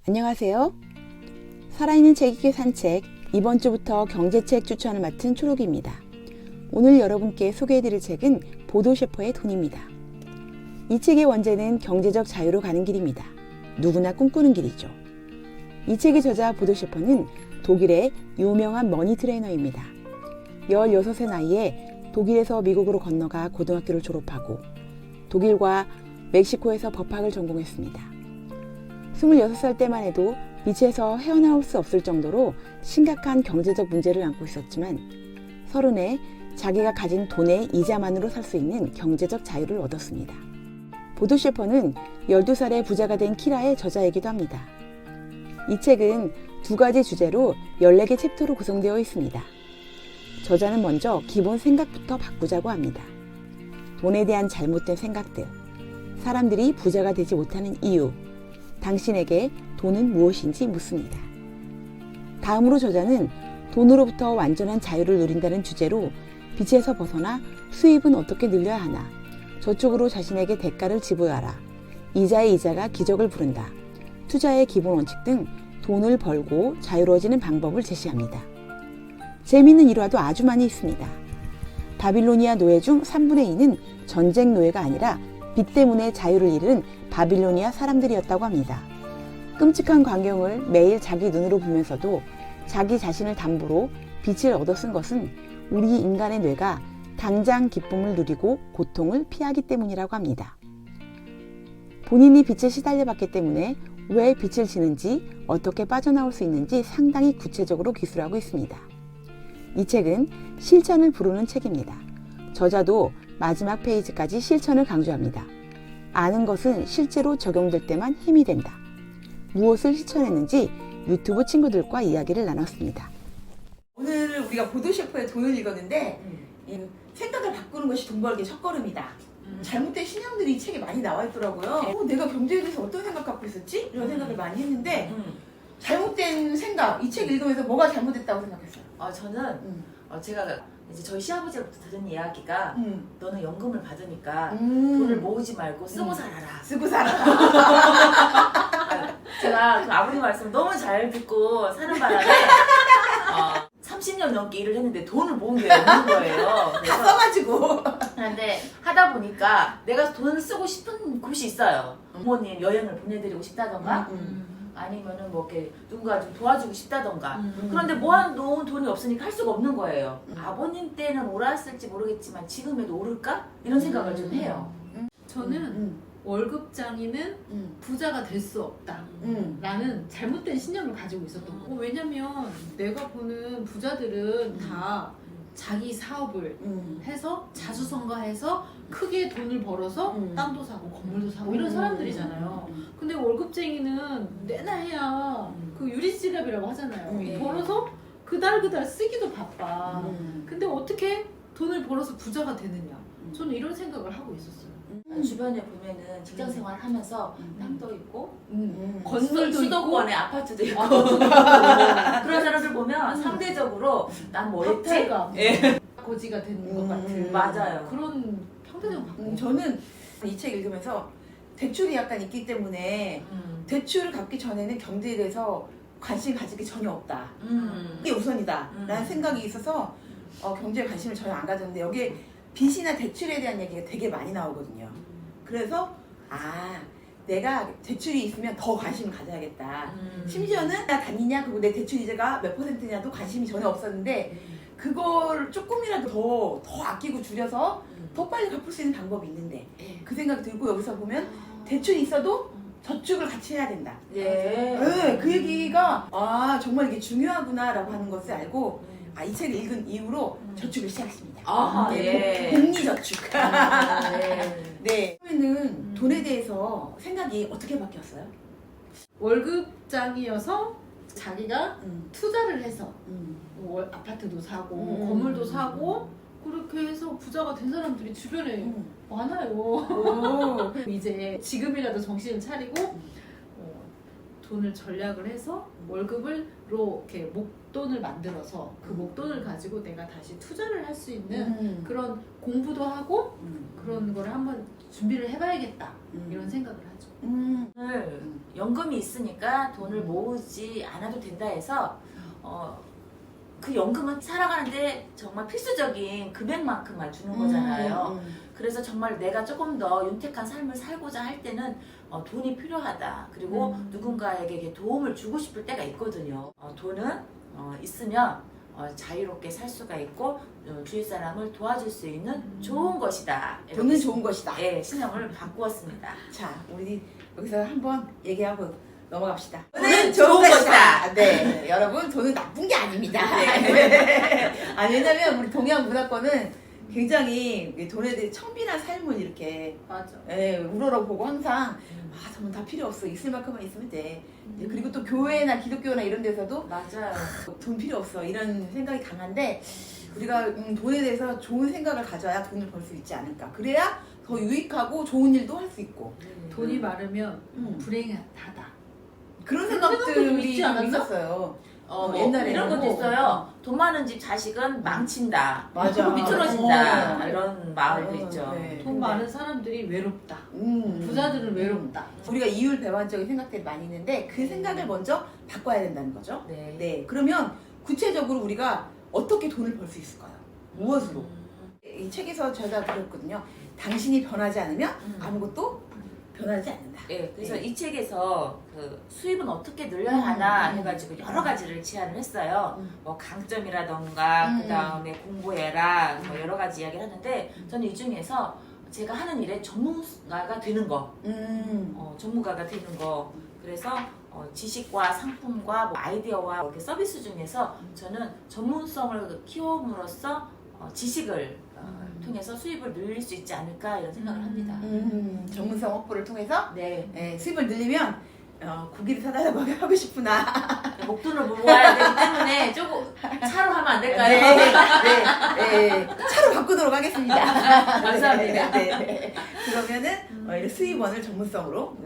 안녕하세요. 살아있는 책 읽기 산책 이번 주부터 경제책 추천을 맡은 초록입니다. 오늘 여러분께 소개해드릴 책은 보도 셰퍼의 돈입니다. 이 책의 원제는 경제적 자유로 가는 길입니다. 누구나 꿈꾸는 길이죠. 이 책의 저자 보도 셰퍼는 독일의 유명한 머니 트레이너입니다. 16세 나이에 독일에서 미국으로 건너가 고등학교를 졸업하고 독일과 멕시코에서 법학을 전공했습니다. 26살 때만 해도 빛에서 헤어나올 수 없을 정도로 심각한 경제적 문제를 안고 있었지만 30에 자기가 가진 돈의 이자만으로 살 수 있는 경제적 자유를 얻었습니다. 보도 셰퍼는 12살에 부자가 된 키라의 저자이기도 합니다. 이 책은 두 가지 주제로 14개 챕터로 구성되어 있습니다. 저자는 먼저 기본 생각부터 바꾸자고 합니다. 돈에 대한 잘못된 생각들, 사람들이 부자가 되지 못하는 이유, 당신에게 돈은 무엇인지 묻습니다. 다음으로 저자는 돈으로부터 완전한 자유를 누린다는 주제로 빚에서 벗어나 수입은 어떻게 늘려야 하나, 저축으로 자신에게 대가를 지불하라, 이자의 이자가 기적을 부른다, 투자의 기본 원칙 등 돈을 벌고 자유로워지는 방법을 제시합니다. 재미있는 일화도 아주 많이 있습니다. 바빌로니아 노예 중 3분의 2는 전쟁 노예가 아니라 빚 때문에 자유를 잃은 바빌로니아 사람들이었다고 합니다. 끔찍한 광경을 매일 자기 눈으로 보면서도 자기 자신을 담보로 빚을 얻어 쓴 것은 우리 인간의 뇌가 당장 기쁨을 누리고 고통을 피하기 때문이라고 합니다. 본인이 빚에 시달려 봤기 때문에 왜 빚을 지는지 어떻게 빠져나올 수 있는지 상당히 구체적으로 기술하고 있습니다. 이 책은 실천을 부르는 책입니다. 저자도 마지막 페이지까지 실천을 강조합니다. 아는 것은 실제로 적용될 때만 힘이 된다. 무엇을 실천했는지 유튜브 친구들과 이야기를 나눴습니다. 오늘 우리가 보도 셰퍼의 돈을 읽었는데 이 생각을 바꾸는 것이 돈 벌기의 첫걸음이다. 잘못된 신념들이 이 책에 많이 나와 있더라고요. 내가 경제에 대해서 어떤 생각 갖고 있었지? 이런 생각을 많이 했는데 잘못된 생각, 이 책 읽으면서 뭐가 잘못됐다고 생각했어요? 저는 제가 이제 저희 시아버지로부터 들은 이야기가 너는 연금을 받으니까 돈을 모으지 말고 쓰고 살아라. 쓰고 살아. 제가 그 아버님 말씀 너무 잘 듣고 사는 바람에 30년 넘게 일을 했는데 돈을 모은 게 없는 거예요. 다 그래서 써가지고. 그런데 하다 보니까 내가 돈을 쓰고 싶은 곳이 있어요. 부모님 여행을 보내드리고 싶다던가 아니면은 뭐 이렇게 누군가 좀 도와주고 싶다던가 그런데 모아놓은 돈이 없으니까 할 수가 없는 거예요. 아버님 때는 옳았을지 모르겠지만 지금에도 옳을까? 이런 생각을 좀 해요. 저는 월급장이는 부자가 될 수 없다 라는 잘못된 신념을 가지고 있었던 거고, 왜냐면 내가 보는 부자들은 다 자기 사업을 해서 자수성가해서 크게 돈을 벌어서 땅도 사고 건물도 사고 이런 사람들이잖아요. 근데 월급쟁이는 내나 해야 그 유리지갑이라고 하잖아요. 벌어서 그달 쓰기도 바빠. 근데 어떻게 돈을 벌어서 부자가 되느냐, 저는 이런 생각을 하고 있었어요. 주변에 보면은 직장 생활 하면서 땅도 있고 건물도 수도권에 아파트도 있고 그런 사람들 보면 상대적으로 난 뭐 했지? 박탈감, 거지가 되는 것 같은 맞아요. 그런 평가적인 바꿔. 저는 이 책 읽으면서 대출이 약간 있기 때문에 대출을 갚기 전에는 경제에 대해서 관심 가지기 전혀 없다. 이게 우선이다 라는 생각이 있어서 경제에 관심을 전혀 안 가졌는데 여기에 빚이나 대출에 대한 얘기가 되게 많이 나오거든요. 그래서 내가 대출이 있으면 더 관심을 가져야겠다. 심지어는 나 다니냐, 그리고 내 대출 이자가 몇 %냐도 관심이 전혀 없었는데 그걸 조금이라도 더 아끼고 줄여서 더 빨리 갚을 수 있는 방법이 있는데 그 생각이 들고, 여기서 보면 대출이 있어도 저축을 같이 해야 된다. 그 얘기가 정말 이게 중요하구나 라고 하는 것을 알고 이 책을 읽은 이후로 저축을 시작했습니다. 복리저축. 네. 그러면은 돈에 대해서 생각이 어떻게 바뀌었어요? 월급장이어서 자기가 투자를 해서 뭐 아파트도 사고 건물도 사고 그렇게 해서 부자가 된 사람들이 주변에 많아요. 이제 지금이라도 정신을 차리고 돈을 전략을 해서 월급으로 이렇게 목돈을 만들어서 그 목돈을 가지고 내가 다시 투자를 할 수 있는 그런 공부도 하고 그런 거를 한번 준비를 해봐야겠다 이런 생각을 하죠. 오늘 연금이 있으니까 돈을 모으지 않아도 된다 해서 그 연금은 살아가는데 정말 필수적인 금액만큼만 주는 거잖아요. 그래서 정말 내가 조금 더 윤택한 삶을 살고자 할 때는 돈이 필요하다. 그리고 누군가에게 이렇게 도움을 주고 싶을 때가 있거든요. 돈은 있으면 자유롭게 살 수가 있고 주위 사람을 도와줄 수 있는 좋은 것이다. 돈은 좋은 것이다. 네, 신념을 바꾸었습니다. 자, 우리 여기서 한번 얘기하고 넘어갑시다. 돈은 좋은 것이다. 네, 여러분 돈은 나쁜 게 아닙니다. 아니, 왜냐면 우리 동양 문화권은 굉장히 돈에 대해 청빈한 삶을 이렇게 맞아. 우러러보고 항상 돈은 다 필요 없어. 있을 만큼만 있으면 돼. 그리고 또 교회나 기독교나 이런 데서도 맞아요. 돈 필요 없어. 이런 생각이 강한데 우리가 돈에 대해서 좋은 생각을 가져야 돈을 벌 수 있지 않을까. 그래야 더 유익하고 좋은 일도 할 수 있고. 돈이 많으면 불행하다. 그런 생각도 좀 생각들이 있지 좀 않았나? 있었어요. 옛날에 이런 것도 뭐, 있어요. 돈 많은 집 자식은 망친다. 맞아. 미끄러진다. 이런 마을도 있죠. 네. 돈 많은 사람들이 외롭다. 음. 부자들은 외롭다. 우리가 이율배반적인 생각들이 많이 있는데 그 생각을 먼저 바꿔야 된다는 거죠. 네. 네. 그러면 구체적으로 우리가 어떻게 돈을 벌 수 있을까요? 무엇으로? 이 책에서 제가 그렸거든요. 당신이 변하지 않으면 아무것도 변하지 않는다. 네, 그래서 네. 이 책에서 그 수입은 어떻게 늘려야 하나 해가지고 여러 가지를 제안을 했어요. 뭐 강점이라던가 그 다음에 공부해라 뭐 여러 가지 이야기를 하는데 저는 이 중에서 제가 하는 일에 전문가가 되는 거, 전문가가 되는 거. 그래서 지식과 상품과 뭐 아이디어와 이렇게 서비스 중에서 저는 전문성을 키움으로써 지식을 통해서 수입을 늘릴 수 있지 않을까 이런 생각을 합니다. 전문성 확보를 통해서 네. 수입을 늘리면 고기를 사달라고 하고 싶구나. 목돈을 모아야 되기 때문에 조금 차로 하면 안 될까요? 네. 차로 바꾸도록 하겠습니다. 감사합니다. 네. 그러면은 이런 수입원을 전문성으로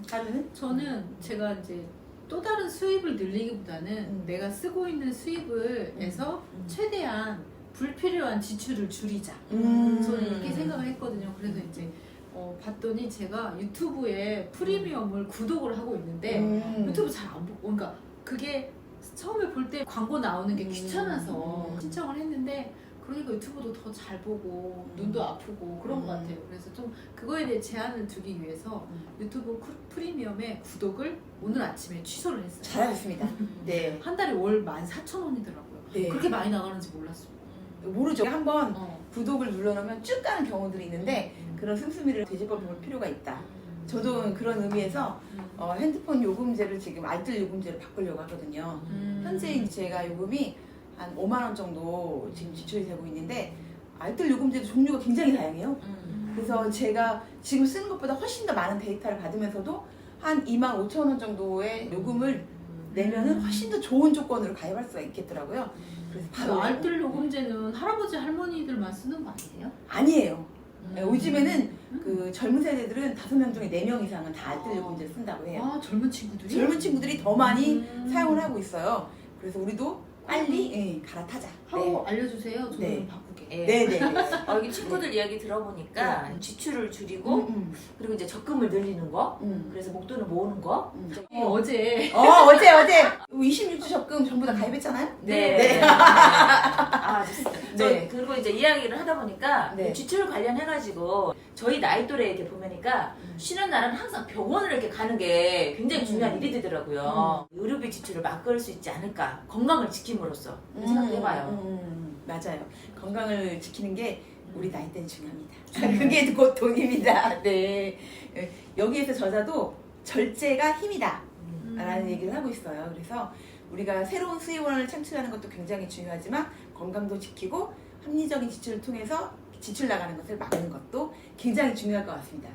하면은 저는 제가 이제 또 다른 수입을 늘리기보다는 내가 쓰고 있는 수입을 해서 최대한 불필요한 지출을 줄이자. 저는 이렇게 생각을 했거든요. 그래서 이제 봤더니 제가 유튜브에 프리미엄을 구독을 하고 있는데 유튜브 잘 안 보고, 그러니까 그게 처음에 볼 때 광고 나오는 게 귀찮아서 신청을 했는데 그러니까 유튜브도 더 잘 보고 눈도 아프고 그런 것 같아요. 그래서 좀 그거에 대해 제한을 두기 위해서 유튜브 프리미엄의 구독을 오늘 아침에 취소를 했어요. 잘하셨습니다. 네. 한 달에 월 14,000원이더라고요. 네. 그렇게 많이 나가는지 몰랐어요. 모르죠. 한번 구독을 눌러놓으면 쭉 가는 경우들이 있는데 그런 씀씀이를 되짚어 볼 필요가 있다. 저도 그런 의미에서 핸드폰 요금제를 지금 알뜰 요금제로 바꾸려고 하거든요. 현재 제가 요금이 한 5만 원 정도 지금 지출이 되고 있는데 알뜰 요금제도 종류가 굉장히 다양해요. 그래서 제가 지금 쓰는 것보다 훨씬 더 많은 데이터를 받으면서도 한 2만 5천 원 정도의 요금을 내면은 훨씬 더 좋은 조건으로 가입할 수가 있겠더라고요. 그래서 바로 알뜰 요금제는 할아버지 할머니들만 쓰는 거 아니에요? 아니에요. 요즘에는 그 젊은 세대들은 5명 중에 4명 이상은 다 알뜰 요금제를 쓴다고 해요. 아, 젊은 친구들이? 젊은 친구들이 더 많이 사용을 하고 있어요. 그래서 우리도 빨리 갈아타자. 하고 알려주세요. 저는 네. 바꾸게. 네네. 여기 친구들 이야기 들어보니까 지출을 줄이고 그리고 이제 적금을 늘리는 거, 그래서 목돈을 모으는 거. 어제 어제 26주 적금 전부 다 가입했잖아요? 네. 좋습니다. 네. 그리고 이제 이야기를 하다 보니까 네. 지출 관련해가지고 저희 나이 또래 이렇게 보니까 쉬는 날은 항상 병원을 이렇게 가는 게 굉장히 중요한 일이 되더라고요. 의료비 지출을 막을 수 있지 않을까. 건강을 지킴으로써 생각도 해봐요. 맞아요. 건강을 지키는 게 우리 나이 때는 중요합니다. 그게 곧 돈입니다. 네. 여기에서 저자도 절제가 힘이다 라는 얘기를 하고 있어요. 그래서 우리가 새로운 수입원을 창출하는 것도 굉장히 중요하지만 건강도 지키고 합리적인 지출을 통해서 지출 나가는 것을 막는 것도 굉장히 중요할 것 같습니다.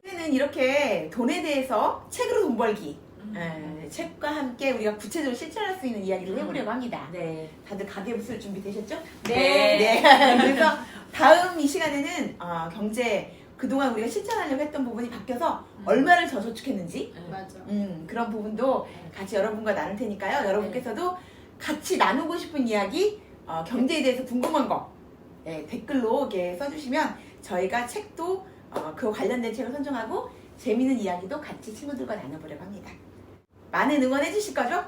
오늘은 이렇게 돈에 대해서 책으로 돈 벌기 책과 함께 우리가 구체적으로 실천할 수 있는 이야기를 해보려고 합니다. 네. 다들 가계부 쓸 준비 되셨죠? 네. 그래서 다음 이 시간에는 경제 그동안 우리가 실천하려고 했던 부분이 바뀌어서 얼마를 더 저축했는지 맞아. 그런 부분도 같이 여러분과 나눌 테니까요. 여러분께서도 같이 나누고 싶은 이야기, 경제에 대해서 궁금한 거 댓글로 이렇게 써주시면 저희가 책도 그거 관련된 책을 선정하고 재미있는 이야기도 같이 친구들과 나눠보려고 합니다. 많은 응원해 주실 거죠?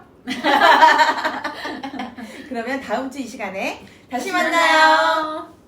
그러면 다음 주 이 시간에 다시 만나요.